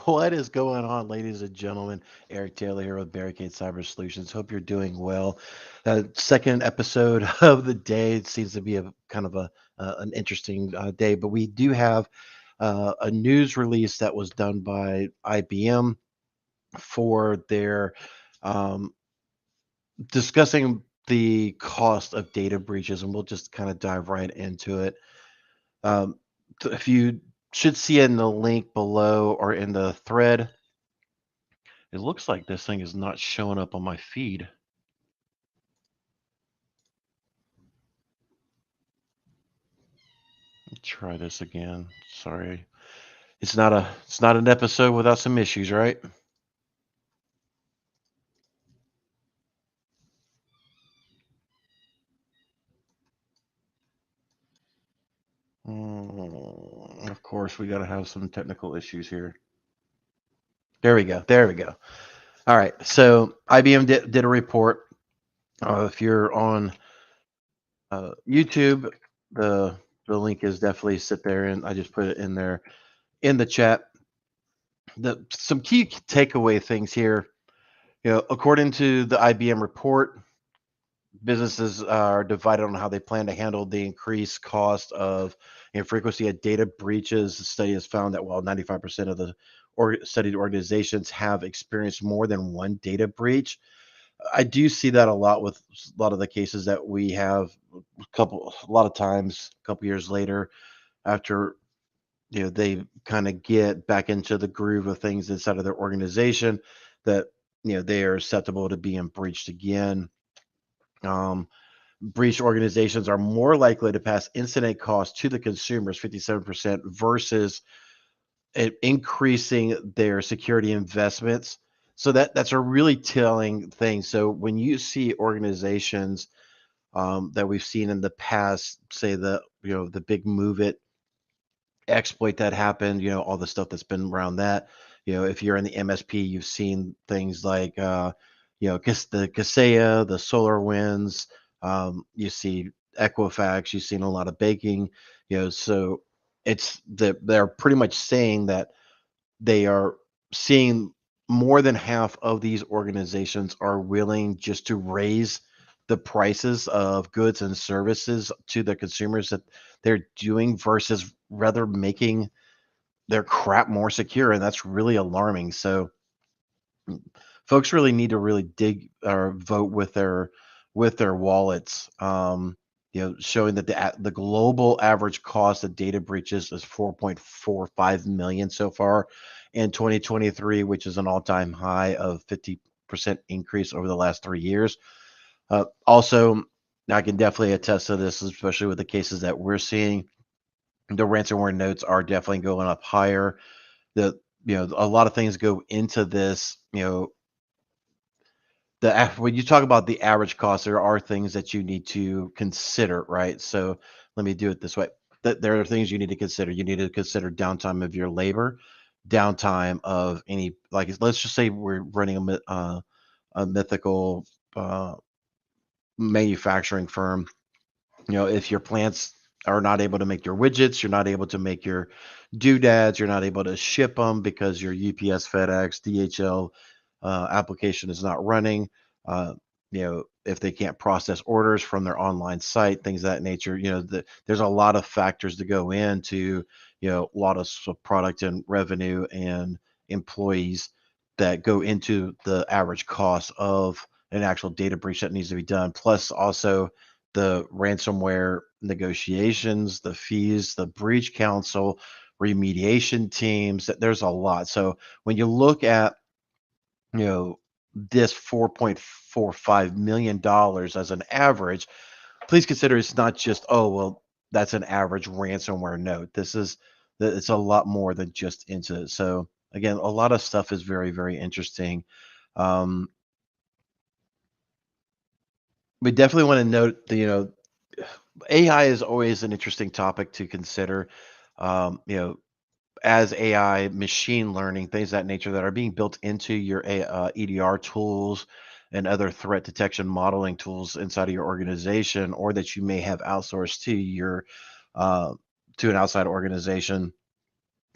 What is going on, ladies and gentlemen? Eric Taylor here with Barricade Cyber Solutions. Hope you're doing well. Second episode of the day. It seems to be a kind of an interesting day, but we do have a news release that was done by IBM for their um, discussing the cost of data breaches, and we'll just kind of dive right into it. Um, if you should see it in the link below or in the thread. It looks like this thing is not showing up on my feed. Let's try this again. Sorry. It's not an episode without some issues, right? Of course, we got to have some technical issues here. There we go. There we go. All right. So IBM did a report. If you're on YouTube, the link is definitely sit there, and I just put it in there in the chat. Some key takeaway things here. According to the IBM report, businesses are divided on how they plan to handle the increased cost of and frequency of data breaches. The study has found that while 95% of the studied organizations have experienced more than one data breach, I do see that a lot with a lot of the cases that we have. A lot of times, a couple years later, after they kind of get back into the groove of things inside of their organization, that they are susceptible to being breached again. Um, Breach organizations are more likely to pass incident costs to the consumers, 57%, versus increasing their security investments. So that's a really telling thing. So when you see organizations that we've seen in the past, say the big move it exploit that happened, all the stuff that's been around that. If you're in the MSP, you've seen things like the Kaseya, the Solar Winds. You see Equifax. You've seen a lot of baking. So they're pretty much saying that they are seeing more than half of these organizations are willing just to raise the prices of goods and services to the consumers that they're doing versus rather making their crap more secure, and that's really alarming. So folks really need to really dig or vote with their wallets. Showing that the global average cost of data breaches is 4.45 million so far in 2023, which is an all-time high of 50% increase over the last 3 years. Also, I can definitely attest to this, especially with the cases that we're seeing. The ransomware notes are definitely going up higher. The a lot of things go into this. When you talk about the average cost, there are things that you need to consider, right? So let me do it this way. There are things you need to consider. You need to consider downtime of your labor, downtime of any, like, let's just say we're running a mythical uh, manufacturing firm. If your plants are not able to make your widgets, you're not able to make your doodads, you're not able to ship them because your UPS, FedEx, DHL application is not running. If they can't process orders from their online site, things of that nature. There's a lot of factors to go into, a lot of product and revenue and employees that go into the average cost of an actual data breach that needs to be done. Plus, also the ransomware negotiations, the fees, the breach counsel, remediation teams. There's a lot. So when you look at you know this $4.45 million as an average, please consider it's not just, oh well, that's an average ransomware note. It's a lot more than just into it. So again, a lot of stuff is very, very interesting. Um, we definitely want to note that AI is always an interesting topic to consider. As AI, machine learning, things of that nature that are being built into your EDR tools and other threat detection modeling tools inside of your organization, or that you may have outsourced uh, to an outside organization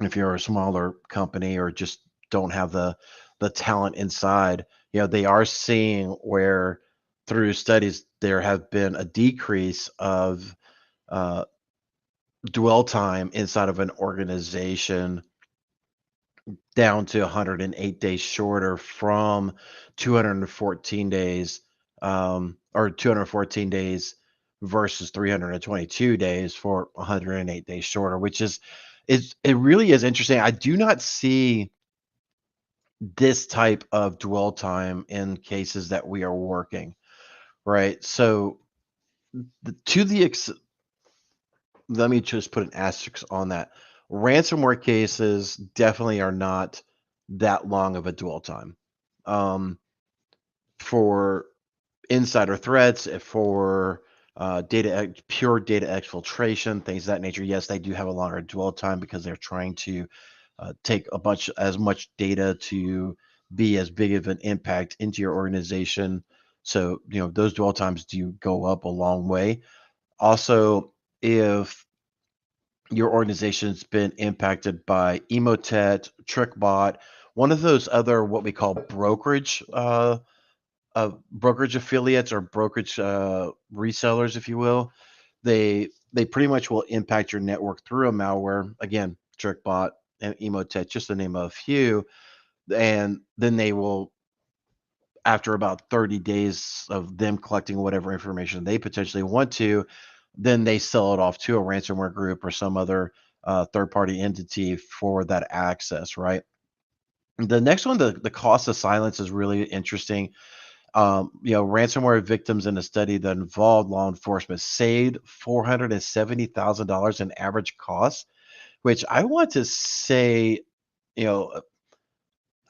if you're a smaller company, or just don't have the talent inside. They are seeing where through studies there have been a decrease of uh, dwell time inside of an organization down to 108 days shorter from 214 days, or 214 days versus 322 days for 108 days shorter, which it really is interesting. I do not see this type of dwell time in cases that we are working, right? So to the let me just put an asterisk on that. Ransomware cases definitely are not that long of a dwell time. Um, for insider threats, for pure data exfiltration, things of that nature, yes, they do have a longer dwell time because they're trying to take as much data to be as big of an impact into your organization. So, those dwell times do go up a long way. Also, if your organization's been impacted by Emotet, TrickBot, one of those other what we call brokerage affiliates or brokerage resellers, if you will, they pretty much will impact your network through a malware. Again, TrickBot and Emotet, just to name a few, and then they will, after about 30 days of them collecting whatever information they potentially want to, then they sell it off to a ransomware group or some other third party entity for that access, right? The next one, the cost of silence is really interesting. Ransomware victims in a study that involved law enforcement saved $470,000 in average costs, which I want to say, you know,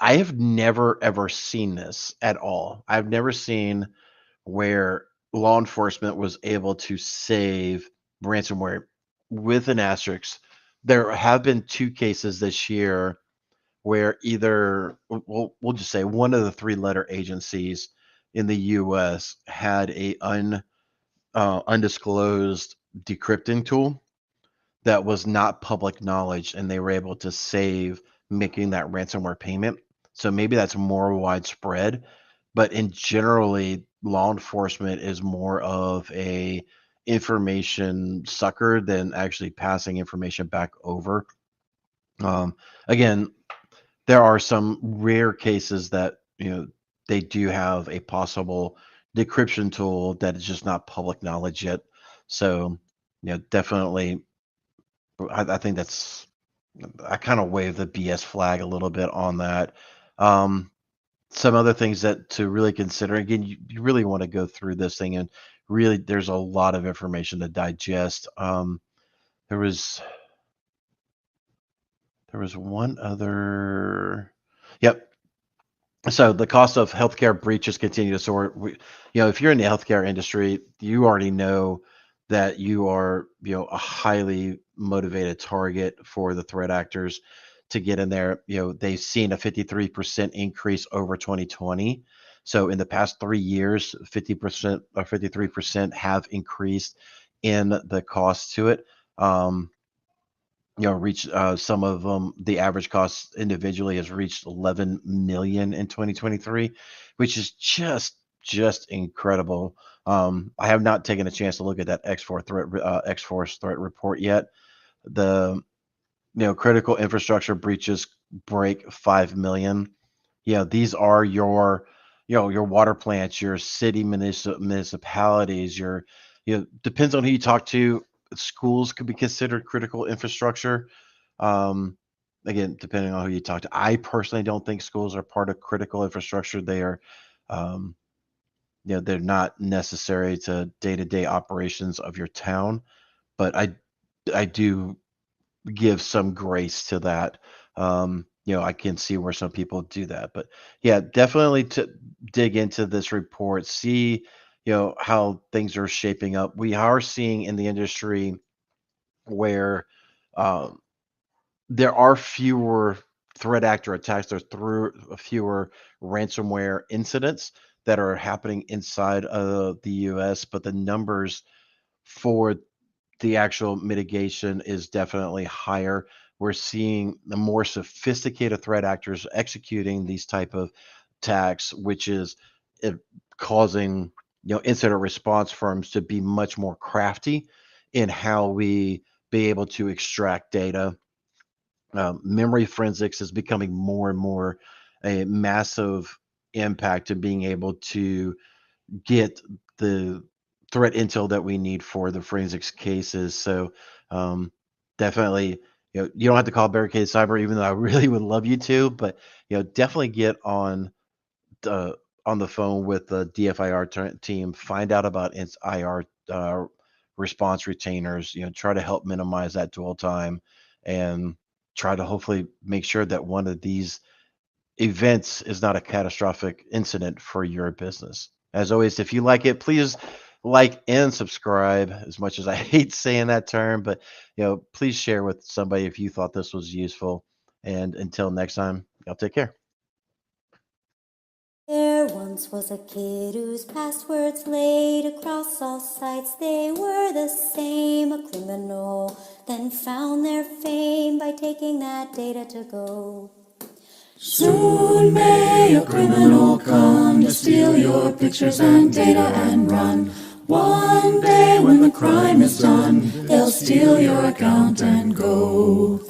I have never ever seen this at all. I've never seen where law enforcement was able to save ransomware with an asterisk. There have been two cases this year where either we'll just say one of the three-letter agencies in the US had undisclosed decrypting tool that was not public knowledge, and they were able to save making that ransomware payment. So maybe that's more widespread, but in generally, law enforcement is more of a information sucker than actually passing information back over. Again, there are some rare cases that, they do have a possible decryption tool that is just not public knowledge yet. So, definitely, I think I kind of wave the BS flag a little bit on that. Um, some other things that to really consider. Again, you really want to go through this thing, and really, there's a lot of information to digest. There was there was one other. Yep. So the cost of healthcare breaches continue to soar. If you're in the healthcare industry, you already know that you are, a highly motivated target for the threat actors to get in there. They've seen a 53% increase over 2020. So in the past 3 years, 50% or 53% have increased in the cost to it. Reach some of them. The average cost individually has reached 11 million in 2023, which is just incredible. I have not taken a chance to look at that X-Force threat report yet. The critical infrastructure breaches break 5 million. These are your water plants, your city municipalities, your depends on who you talk to. Schools could be considered critical infrastructure. Um, Again, depending on who you talk to. I personally don't think schools are part of critical infrastructure. They are, um, they're not necessary to day-to-day operations of your town. But I do give some grace to that. I can see where some people do that, but yeah, definitely to dig into this report, see, how things are shaping up. We are seeing in the industry where um, there are fewer threat actor attacks. There's through fewer ransomware incidents that are happening inside of the U.S., but the numbers for the actual mitigation is definitely higher. we're seeing the more sophisticated threat actors executing these type of attacks, which is it causing incident response firms to be much more crafty in how we be able to extract data. Memory forensics is becoming more and more a massive impact in being able to get the threat intel that we need for the forensics cases. So um, definitely, you don't have to call Barricade Cyber, even though I really would love you to, but definitely get the on the phone with the DFIR team, find out about its IR response retainers. Try to help minimize that dwell time, and try to hopefully make sure that one of these events is not a catastrophic incident for your business. As always, if you like it, please like and subscribe. As much as I hate saying that term, but please share with somebody if you thought this was useful. And until next time, y'all take care. There once was a kid whose passwords laid across all sites, they were the same. A criminal then found their fame by taking that data to go. Soon may a criminal come to steal your pictures and data and run. One day when the crime is done, they'll steal your account and go.